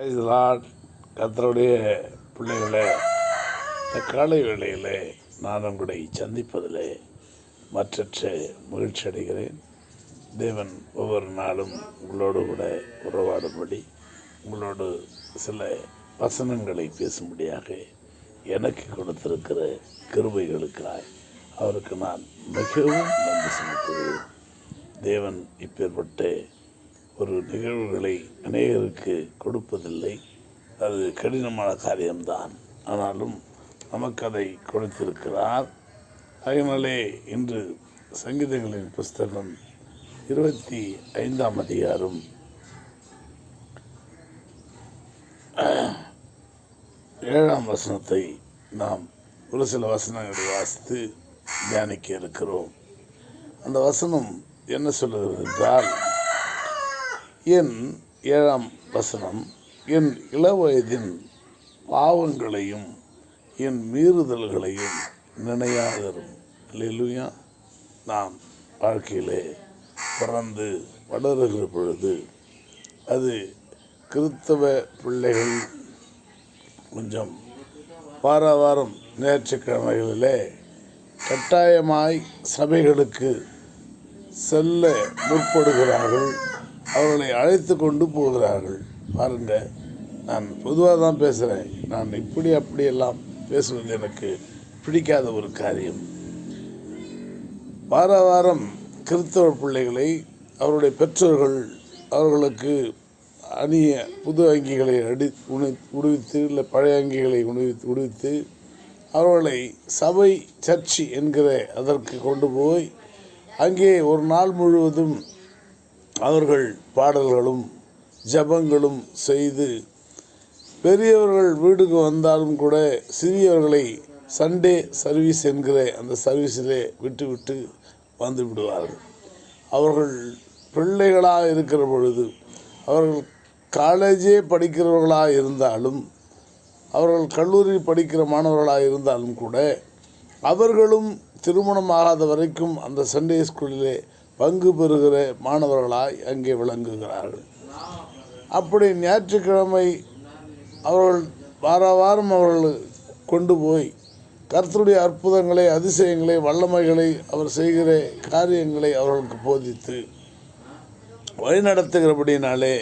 கர்த்தருடைய பிள்ளைகளே, இந்த காலை வேளையிலே நான் உங்களை சந்திப்பதிலே மற்றற்ற மகிழ்ச்சி அடைகிறேன். தேவன் ஒவ்வொரு நாளும் உங்களோடு கூட உறவாடும்படி உங்களோடு சில வசனங்களை பேசும்படியாக எனக்கு கொடுத்திருக்கிற கிருபைகளுக்காய் அவருக்கு நான் மிகவும் நன்றி செலுத்துகிறேன். தேவன் இப்பேற்பட்ட ஒரு நிகழ்வுகளை அநேகருக்கு கொடுப்பதில்லை. அது கடினமான காரியம்தான். ஆனாலும் நமக்கு அதை கொடுத்திருக்கிறார். அதனாலே இன்று சங்கீதங்களின் புஸ்தகம் 25ஆம் அதிகாரம் 7ஆம் வசனத்தை நாம் ஒரு சில வசனங்களை வாசித்து தியானிக்க இருக்கிறோம். அந்த வசனம் என்ன சொல்லுகிறது என்றால், என் 7ஆம் வசனம், என் இளவயதின் பாவங்களையும் என் மீறுதல்களையும் நினையாதரும். அல்லேலூயா. நாம் வாழ்க்கையிலே பிறந்து வளருகிற பொழுது அது கிறிஸ்தவ பிள்ளைகள் கொஞ்சம் வாரம் ஞாயிற்றுக்கிழமைகளிலே கட்டாயமாய் சபைகளுக்கு செல்ல முற்படுகிறார்கள். அவர்களை அழைத்து கொண்டு போகிறார்கள். பாருங்கள், நான் பொதுவாக தான் பேசுகிறேன். நான் அப்படியெல்லாம் பேசுவது எனக்கு பிடிக்காத ஒரு காரியம். வாரம் கிறிஸ்தவ பிள்ளைகளை அவருடைய பெற்றோர்கள் அவர்களுக்கு அணிய புது அங்கிகளை உடுவித்து இல்லை பழைய அங்கிகளை உடுவித்து அவர்களை சபை சர்ச்சு என்கிற அதற்கு கொண்டு போய் அங்கே ஒரு நாள் முழுவதும் அவர்கள் பாடல்களும் ஜபங்களும் செய்து, பெரியவர்கள் வீட்டுக்கு வந்தாலும் கூட சிறியவர்களை சண்டே சர்வீஸ் என்கிற அந்த சர்வீஸிலே விட்டு வந்து விடுவார்கள். அவர்கள் பிள்ளைகளாக இருக்கிற பொழுது, அவர்கள் காலேஜே படிக்கிறவர்களாக இருந்தாலும், அவர்கள் கல்லூரி படிக்கிற மாணவர்களாக இருந்தாலும் கூட அவர்களும் திருமணமாகாத வரைக்கும் அந்த சண்டே ஸ்கூலிலே பங்கு பெறுகிற மாணவர்களாய் அங்கே விளங்குகிறார்கள். அப்படி ஞாயிற்றுக்கிழமை அவர்கள் வாரம் அவர்கள் கொண்டு போய் கர்த்தருடைய அற்புதங்களை, அதிசயங்களை, வல்லமைகளை, அவர் செய்கிற காரியங்களை அவர்களுக்கு போதித்து வழிநடத்துகிறபடினாலே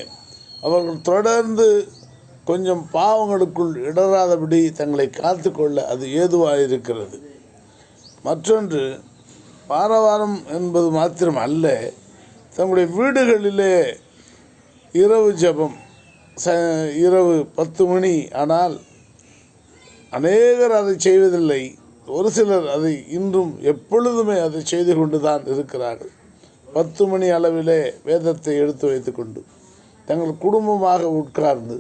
அவர்கள் தொடர்ந்து கொஞ்சம் பாவங்களுக்குள் இடராதபடி தங்களை காத்து கொள்ள அது ஏதுவாக இருக்கிறது. மற்றொன்று, வாரம் என்பது மாத்திரம் அல்ல, தங்களுடைய வீடுகளிலே இரவு ஜெபம், இரவு 10 மணி. ஆனால் அநேகர் அதை செய்வதில்லை. ஒரு சிலர் அதை இன்றும் எப்பொழுதுமே அதை செய்து கொண்டு தான் இருக்கிறார்கள். 10 மணி அளவிலே வேதத்தை எடுத்து வைத்து கொண்டு தங்கள் குடும்பமாக உட்கார்ந்து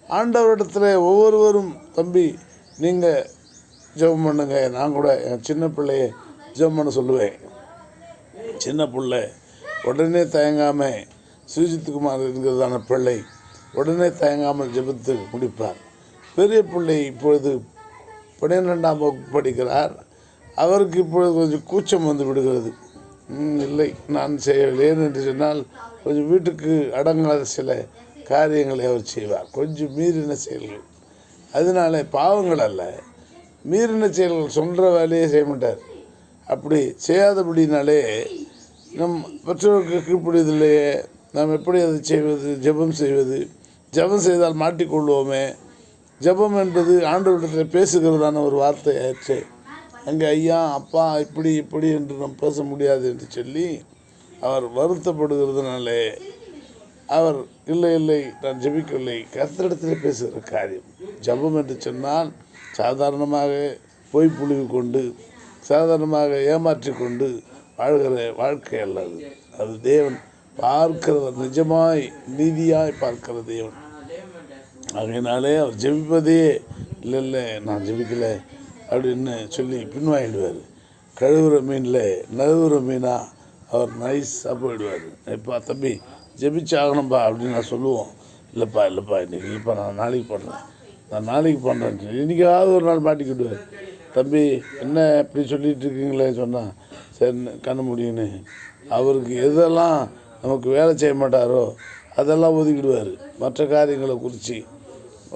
ஆண்டவரிடத்தில் ஒவ்வொருவரும், தம்பி நீங்கள் ஜெபம் பண்ணுங்க, நான் கூட என் சின்ன பிள்ளைய ஜெபம் பண்ண சொல்லுவேன். சின்ன பிள்ளை உடனே தயங்காமல், சுஜித்குமார் என்கிறதான பிள்ளை உடனே தயங்காமல் ஜெபத்து முடிப்பார். பெரிய பிள்ளை இப்பொழுது 12ஆம் வகுப்பு படிக்கிறார். அவருக்கு இப்பொழுது கொஞ்சம் கூச்சம் வந்து விடுகிறது. இல்லை, நான் செய்யலேன் என்று சொன்னால் கொஞ்சம் வீட்டுக்கு அடங்காத சில காரியங்களை அவர் செய்வார். கொஞ்சம் மீறின செயல்கள். அதனால பாவங்கள் அல்ல, மீறின செயல்கள், சொல்கிற வேலையே செய்ய மாட்டார். அப்படி செய்யாதபடினாலே நம் பெற்றோருக்கு கீழ்ப்படியதில்லையே, நாம் எப்படி அதை செய்வது? ஜெபம் செய்வது, ஜெபம் செய்தால் மாட்டிக்கொள்வோமே. ஜெபம் என்பது ஆண்டவரிடத்தில் பேசுகிறதான ஒரு வார்த்தை ஆயிடுச்சு. அங்கே ஐயா அப்பா இப்படி என்று நாம் பேச முடியாது என்று சொல்லி அவர் வருத்தப்படுகிறதுனாலே அவர் இல்லை நான் ஜெபிக்கவில்லை, கர்த்தரிடத்தில் பேசுகிற காரியம். ஜெபம் என்று சொன்னால் சாதாரணமாக பொய் புழுவி கொண்டு, சாதாரணமாக ஏமாற்றி கொண்டு வாழ்கிற வாழ்க்கை அல்லது. அது தேவன் பார்க்கிறவர், நிஜமாய் நீதியாய் பார்க்கிற தேவன். அதனாலே அவர் ஜெபிப்பதே இல்லை நான் ஜெபிக்கலை அப்படின்னு சொல்லி பின்வாங்கிடுவார். கழுவுற மீனில் நழுவுற மீனாக அவர் நைஸாக போயிடுவார். எப்பா தம்பி ஜெபிச்சாகணும்பா அப்படின்னு நான் சொல்லுவோம். இல்லைப்பா இன்றைக்கி இல்லைப்பா, நான் நாளைக்கு பண்ணுறேன் இன்றைக்காவது ஒரு நாள் மாட்டிக்கிடுவார். தம்பி என்ன இப்படி சொல்லிகிட்டு இருக்கீங்களே சொன்னால் சரி கண்ண முடியுன்னு அவருக்கு எதெல்லாம் நமக்கு வேலை செய்ய மாட்டாரோ அதெல்லாம் ஒதுக்கிடுவார். மற்ற காரியங்களை குறித்து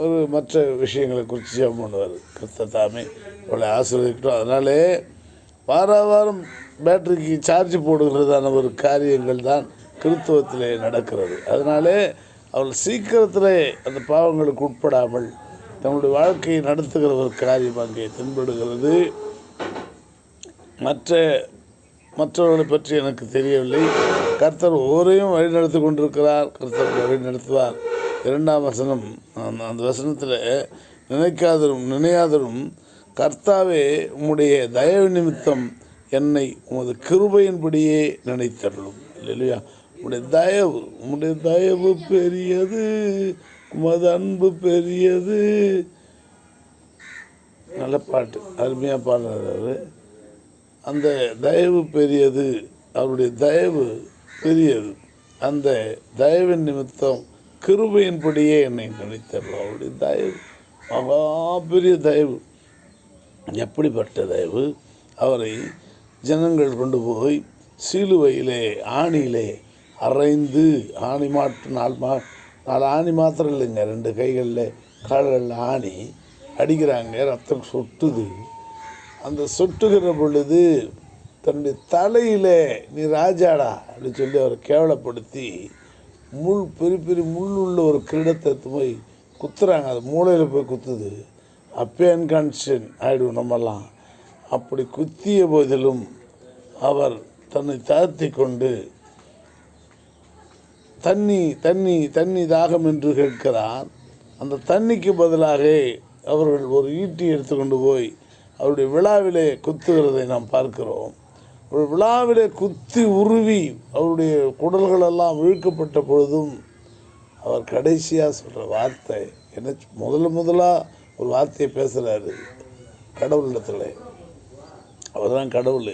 ஒரு மற்ற விஷயங்களை குறித்து ஜெபம் பண்ணுவார். கர்த்தர் தாமே அவளை ஆசீர்வதிக்கட்டும். அதனாலே வாரம் பேட்டரிக்கு சார்ஜ் போடுகிறதான ஒரு காரியங்கள் தான் கிறிஸ்தவத்திலே நடக்கிறது. அதனாலே அவள் சீக்கிரத்திலே அந்த பாவங்களுக்கு உட்படாமல் தன்னுடைய வாழ்க்கையை நடத்துகிற ஒரு காரியம் அங்கே தென்படுகிறது. மற்றவர்களை பற்றி எனக்கு தெரியவில்லை. கர்த்தர் ஒவ்வொருவரையும் வழிநடத்தி கொண்டிருக்கிறார். கர்த்தர் வழிநடத்துவார். 2ஆம் வசனம், அந்த வசனத்தில் நினையாதரும் கர்த்தாவே உம்முடைய தயவு நிமித்தம் என்னை உமது கிருபையின்படியே நினைத்தருளும். இல்லையா? உம்முடைய தயவு பெரியது, உமது அன்பு பெரியது. நல்ல பாட்டு, அருமையாக பாடுறாரு. அந்த தயவு பெரியது, அவருடைய தயவு பெரியது. அந்த தயவின் நிமித்தம் கிருபையின்படியே என்னை நினைத்தருளும். அவருடைய தயவு மகா பெரிய தயவு. எப்படிப்பட்ட தயவு! அவரை ஜனங்கள் கொண்டு போய் சிலுவையிலே ஆணியிலே அரைந்து, ஆணி மாற்று 4 ஆணி மாத்திரம் இல்லைங்க, 2 கைகளில் கால்களில் ஆணி அடிக்கிறாங்க. ரத்தம் சொட்டுது. அந்த சொட்டுகிற பொழுது தன்னுடைய தலையில் நீ ராஜாடா அப்படின்னு சொல்லி அவரை கேவலப்படுத்தி பெரிய பெரிய முள் உள்ள ஒரு கிரீடத்தை போய் குத்துறாங்க. அது மூளையில் போய் குத்துது. அப்பே அன்கான்ஷியன் ஆகிடுவோம் நம்மெல்லாம். அப்படி குத்திய போதிலும் அவர் தன்னை தாழ்த்தி கொண்டு தண்ணி தாகம் என்று கேட்கிறார். அந்த தண்ணிக்கு பதிலாக அவர்கள் ஒரு ஈட்டி எடுத்துக்கொண்டு போய் அவருடைய விழாவிலே குத்துகிறதை நாம் பார்க்கிறோம். ஒரு விழாவிலே குத்தி உருவி அவருடைய குடல்களெல்லாம் விழுக்கப்பட்ட பொழுதும் அவர் கடைசியாக சொல்கிற வார்த்தை என்ன? முதலாக ஒரு வார்த்தையை பேசுகிறாரு கடவுளிடத்தில். அவர் தான் கடவுள்.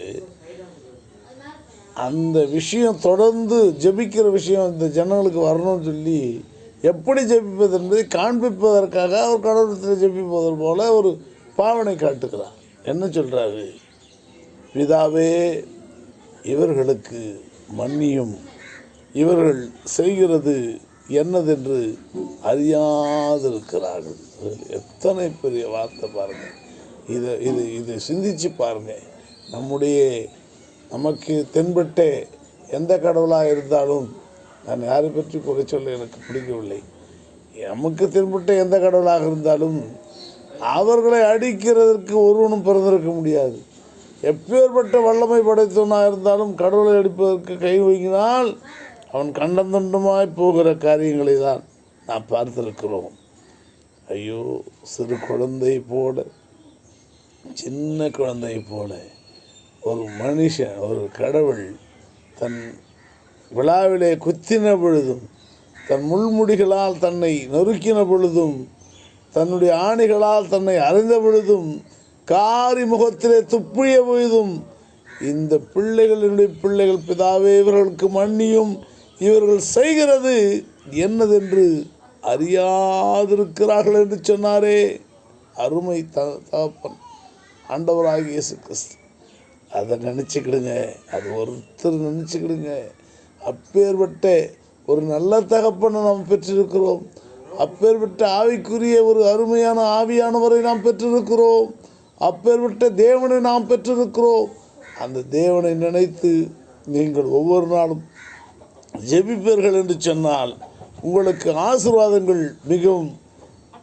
அந்த விஷயம் தொடர்ந்து ஜெபிக்கிற விஷயம் இந்த ஜனங்களுக்கு வரணும்னு சொல்லி எப்படி ஜெபிப்பது என்பதை காண்பிப்பதற்காக அவர் கடவுளத்தில் ஜெபிப்பது போல ஒரு பாவனை காட்டுகிறார். என்ன சொல்கிறாரு? பிதாவே, இவர்களுக்கு மன்னியும், இவர்கள் செய்கிறது என்னதென்று அறியாதிருக்கிறார்கள். எத்தனை பெரிய வார்த்தை பாருங்கள். இதை சிந்திச்சு பாருங்கள். நமக்கு தென்பட்ட எந்த கடவுளாக இருந்தாலும், நான் யாரை பற்றி புகை சொல்ல எனக்கு பிடிக்கவில்லை, நமக்கு தென்பட்ட எந்த கடவுளாக இருந்தாலும் அவர்களை அடிக்கிறதற்கு ஒருவனும் பிறந்திருக்க முடியாது. எப்பேற்பட்ட வல்லமை படைத்தவனாக இருந்தாலும் கடவுளை அடிப்பதற்கு கை வைக்கினால் அவன் கண்டந்தண்டமாய் போகிற காரியங்களை தான் நாம் பார்த்திருக்கிறோம். ஐயோ, சிறு குழந்தை போல, சின்ன குழந்தை போல ஒரு மனுஷன், ஒரு கடவுள் தன் விழாவிலே குத்தின பொழுதும், தன் முள்முடிகளால் தன்னை நொறுக்கின பொழுதும், தன்னுடைய ஆணிகளால் தன்னை அறிந்த பொழுதும், காரி முகத்திலே துப்பிய பொழுதும், இந்த பிள்ளைகளுடைய பிள்ளைகள் பிதாவே இவர்களுக்கு மன்னியும், இவர்கள் செய்கிறது என்னதென்று அறியாதிருக்கிறார்கள் என்று சொன்னாரே. அருமை தகப்பன் ஆண்டவராகிய இயேசு கிறிஸ்து. அதை நினச்சிக்கிடுங்க. அது ஒருத்தர் நினச்சிக்கிடுங்க. அப்பேற்பட்ட ஒரு நல்ல தகப்பனை நாம் பெற்றிருக்கிறோம். அப்பேற்பட்ட ஆவிக்குரிய ஒரு அருமையான ஆவியானவரை நாம் பெற்றிருக்கிறோம். அப்பேற்பட்ட தேவனை நாம் பெற்றிருக்கிறோம். அந்த தேவனை நினைத்து நீங்கள் ஒவ்வொரு நாளும் ஜெபிப்பீர்கள் என்று சொன்னால் உங்களுக்கு ஆசீர்வாதங்கள் மிகவும்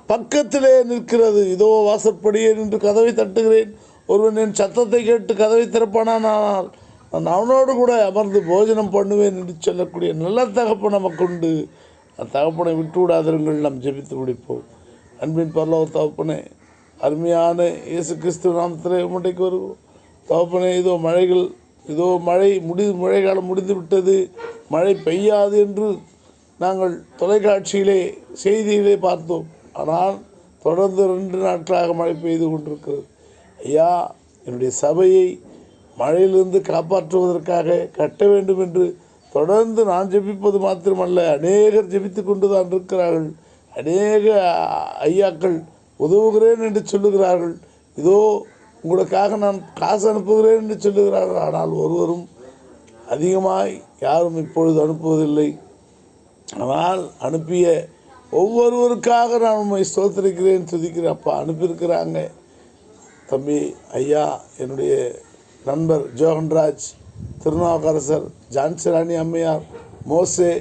பக்கத்திலே நிற்கிறது. இதோ வாசற்படியே நின்று கதவை தட்டுகிறேன், ஒருவன் என் சத்தத்தை கேட்டு கதவை திறப்பானால் நான் அவனோடு கூட அமர்ந்து போஜனம் பண்ணுவேன் என்று சொல்லக்கூடிய நல்ல தகப்பனை நமக்கு உண்டு. அந்த தகப்பனை விட்டு விடாதவர்கள் நாம் ஜெபித்து முடிப்போம். அன்பின் பரலோக தகப்பனே, அருமையான இயேசு கிறிஸ்துவ நாமத்திலே உம்முடைக்கு வருவோம். தகப்பனே, இதோ மழைக்காலம் முடிந்து விட்டது, மழை பெய்யாது என்று நாங்கள் தொலைக்காட்சியிலே செய்தியிலே பார்த்தோம். ஆனால் தொடர்ந்து 2 நாட்களாக மழை பெய்து கொண்டிருக்கிறது. ஐயா, என்னுடைய சபையை மழையிலிருந்து காப்பாற்றுவதற்காக கட்ட வேண்டும் என்று தொடர்ந்து நான் ஜெபிப்பது மாத்திரமல்ல, அநேகர் ஜெபித்து கொண்டு தான் இருக்கிறார்கள். அநேக ஐயாக்கள் உதவுகிறேன் என்று சொல்லுகிறார்கள். இதோ உங்களுக்காக நான் காசு அனுப்புகிறேன் என்று சொல்லுகிறார்கள். ஆனால் ஒருவரும் அதிகமாய் யாரும் இப்பொழுது அனுப்புவதில்லை. ஆனால் அனுப்பிய ஒவ்வொருவருக்காக நான் உண்மை ஸ்தோத்திரிக்கிறேன், துதிக்கிறேன். அப்பா அனுப்பியிருக்கிறாங்க தம்பி ஐயா, என்னுடைய நண்பர் ஜோகன்ராஜ், திருநாவுக்கரசர், ஜான்சிராணி அம்மையார், மோசே,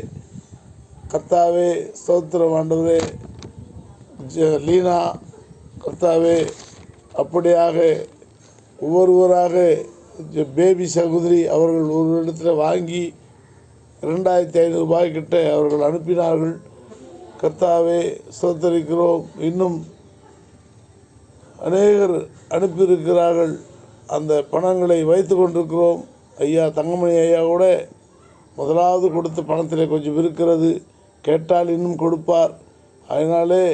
கர்த்தாவே ஸ்தோத்திரம் ஆண்டவரே, லீனா, கர்த்தாவே அப்படியாக ஒவ்வொருவராக பேபி சகோதரி அவர்கள் ஒரு இடத்துல வாங்கி 2500 ரூபாய் கிட்ட அவர்கள் அனுப்பினார்கள். கர்த்தாவே ஸ்தோத்தரிக்கிறோம். இன்னும் அநேகர் அனுப்பியிருக்கிறார்கள். அந்த பணங்களை வைத்து கொண்டிருக்கிறோம். ஐயா தங்கமணி ஐயா கூட முதலாவது கொடுத்த பணத்தில் கொஞ்சம் இருக்கிறது, கேட்டால் இன்னும் கொடுப்பார். அதனாலே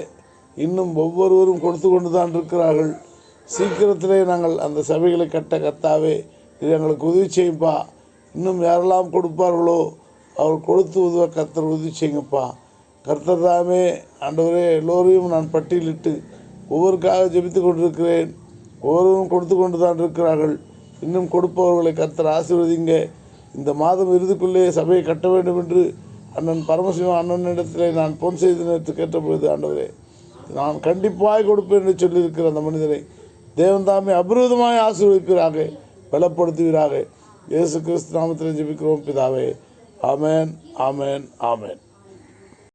இன்னும் ஒவ்வொருவரும் கொடுத்து கொண்டு தான் இருக்கிறார்கள். சீக்கிரத்திலே நாங்கள் அந்த சபைகளை கட்ட கர்த்தாவே இது எங்களுக்கு உதவி செய்யுப்பா. இன்னும் யாரெல்லாம் கொடுப்பார்களோ அவர் கொடுத்து உதவ கர்த்தர் உதவி செய்யுங்கப்பா. கர்த்தர் தாமே ஆண்டவரே எல்லோரையும் நான் பட்டியலிட்டு ஒவ்வொருக்காக ஜெபித்து கொண்டிருக்கிறேன். ஒவ்வொருவரும் கொடுத்து கொண்டு தான் இருக்கிறார்கள். இன்னும் கொடுப்பவர்களை கர்த்தர் ஆசீர்வதிங்க. இந்த மாதம் இறுதிக்குள்ளே சபையை கட்ட வேண்டும் என்று அண்ணன் பரமசிவம் அண்ணனிடத்தில் நான் பொன் செய்து நேற்று கேட்டபோது, ஆண்டவரே நான் கண்டிப்பாக கொடுப்பேன் என்று சொல்லியிருக்கிற அந்த மனிதனை தேவன் தாமே அபரிதமாய் ஆசீர்வதிப்பீராக, பலப்படுத்துவீராக. இயேசு கிறிஸ்து நாமத்தில் ஜெபிக்கிறோம் பிதாவே. ஆமென், ஆமென், ஆமென்.